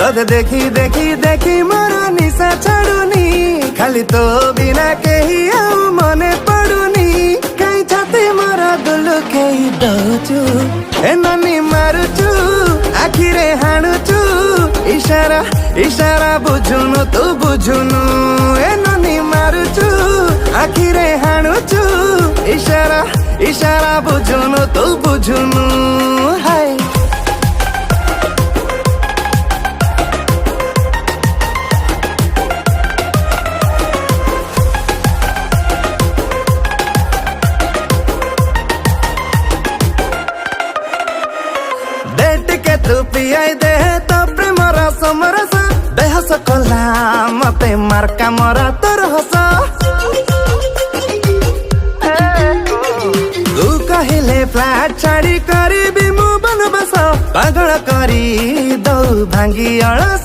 तोते देखी देखी देखी मोर निशा छाड़ुनी खाली तो बिना कही आउ मने पड़ुनी कहीं छाती मोर दुलु कही दौचु ए ननी मारुचु आखिरे हाणुचु इशारा इशारा बुझुनु तू बुझुनु ए ननी मारुचु आखिरे हाणुचु इशारा इशारा बुझुनु तू बुझुनु हाय के तू पियाई दे तो प्रेम रस मरस बेहस कला मते मार्का मरा तोर हस तू कहिले फ्लैट छाड़ी करी मु बनबस पागल करी दौ भांगी अलस।